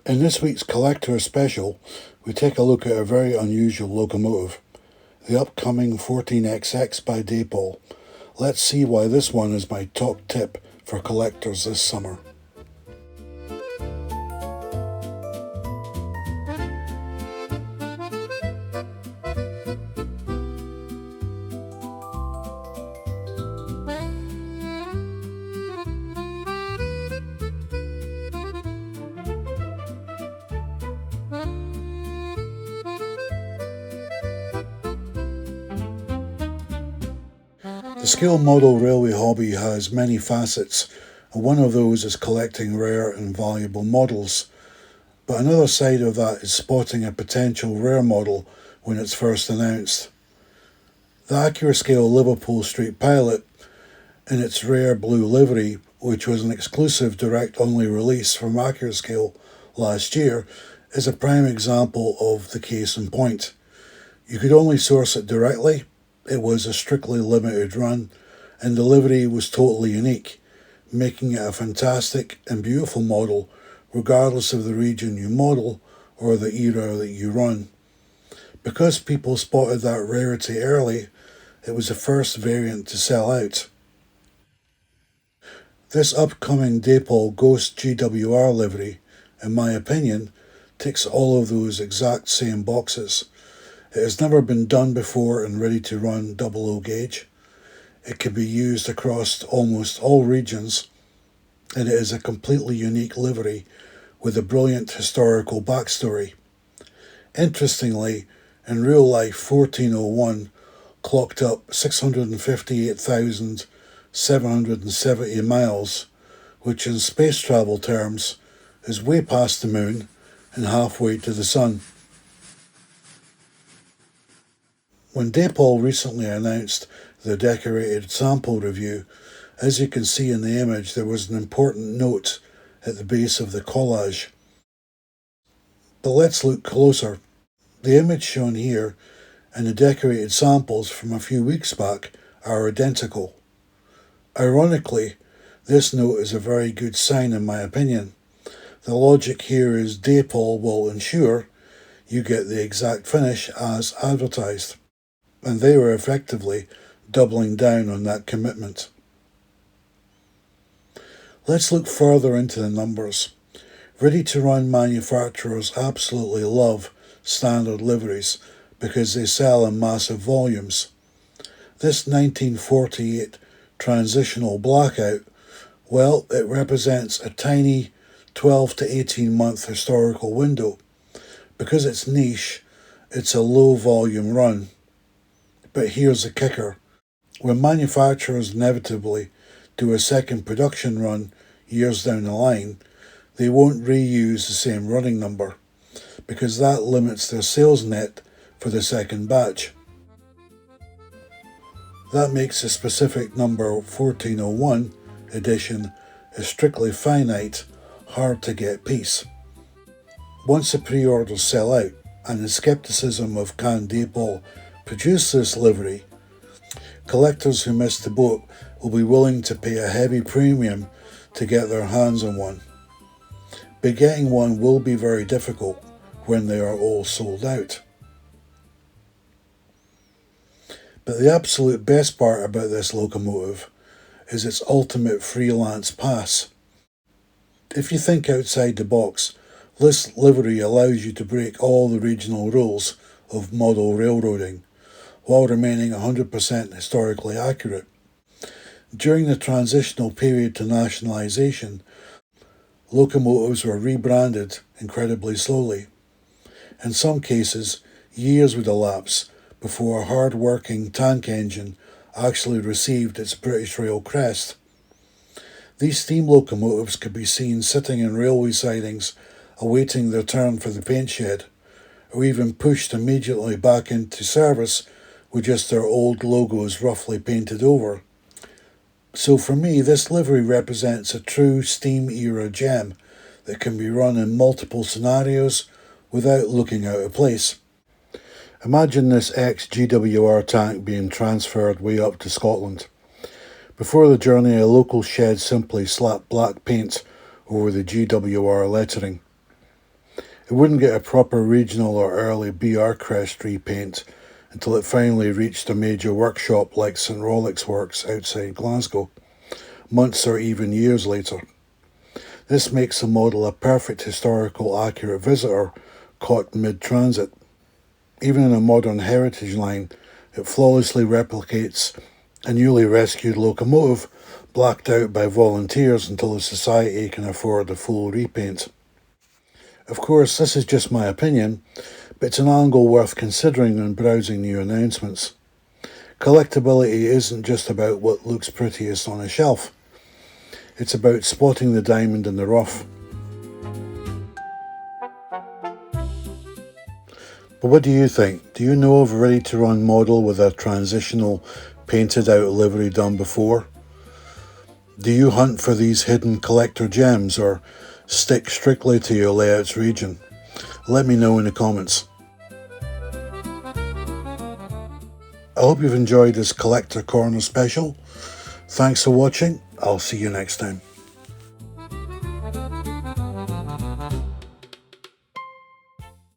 In this week's Collector Special, we take a look at a very unusual locomotive, the upcoming 14XX by Dapol. Let's see why this one is my top tip for collectors this summer. The scale model railway hobby has many facets, and one of those is collecting rare and valuable models. But another side of that is spotting a potential rare model when it's first announced. The AccuScale Liverpool Street Pilot, in its rare blue livery, which was an exclusive direct-only release from AccuScale last year, is a prime example of the case in point. You could only source it directly. It was a strictly limited run, and the livery was totally unique, making it a fantastic and beautiful model regardless of the region you model or the era that you run. Because people spotted that rarity early, it was the first variant to sell out. This upcoming Dapol Ghost GWR livery, in my opinion, ticks all of those exact same boxes. It has never been done before and ready to run 00 gauge. It can be used across almost all regions, and it is a completely unique livery with a brilliant historical backstory. Interestingly, in real life 1401 clocked up 658,770 miles, which in space travel terms is way past the moon and halfway to the sun. When Dapol recently announced the decorated sample review, as you can see in the image, there was an important note at the base of the collage. But let's look closer. The image shown here and the decorated samples from a few weeks back are identical. Ironically, this note is a very good sign in my opinion. The logic here is Dapol will ensure you get the exact finish as advertised, and they were effectively doubling down on that commitment. Let's look further into the numbers. Ready-to-run manufacturers absolutely love standard liveries because they sell in massive volumes. This 1948 transitional blackout, well, it represents a tiny 12 to 18 month historical window. Because it's niche, it's a low volume run. But here's the kicker. When manufacturers inevitably do a second production run years down the line, they won't reuse the same running number, because that limits their sales net for the second batch. That makes the specific number 1401 edition a strictly finite, hard to get piece. Once the pre-orders sell out, and the skepticism of can Dapol produce this livery, collectors who miss the boat will be willing to pay a heavy premium to get their hands on one. But getting one will be very difficult when they are all sold out. But the absolute best part about this locomotive is its ultimate freelance pass. If you think outside the box, this livery allows you to break all the regional rules of model railroading, while remaining 100% historically accurate. During the transitional period to nationalisation, locomotives were rebranded incredibly slowly. In some cases, years would elapse before a hard-working tank engine actually received its British Rail crest. These steam locomotives could be seen sitting in railway sidings awaiting their turn for the paint shed, or even pushed immediately back into service with just their old logos roughly painted over. So for me, this livery represents a true steam era gem that can be run in multiple scenarios without looking out of place. Imagine this ex-GWR tank being transferred way up to Scotland. Before the journey, a local shed simply slapped black paint over the GWR lettering. It wouldn't get a proper regional or early BR crest repaint until it finally reached a major workshop like St Rollick's Works outside Glasgow, months or even years later. This makes the model a perfect historical accurate visitor caught mid-transit. Even in a modern heritage line, it flawlessly replicates a newly rescued locomotive blacked out by volunteers until the society can afford a full repaint. Of course, this is just my opinion, but it's an angle worth considering when browsing new announcements. Collectability isn't just about what looks prettiest on a shelf. It's about spotting the diamond in the rough. But what do you think? Do you know of a ready-to-run model with a transitional painted out livery done before? Do you hunt for these hidden collector gems or stick strictly to your layouts region? Let me know in the comments. I hope you've enjoyed this Collector Corner special. Thanks for watching. I'll see you next time.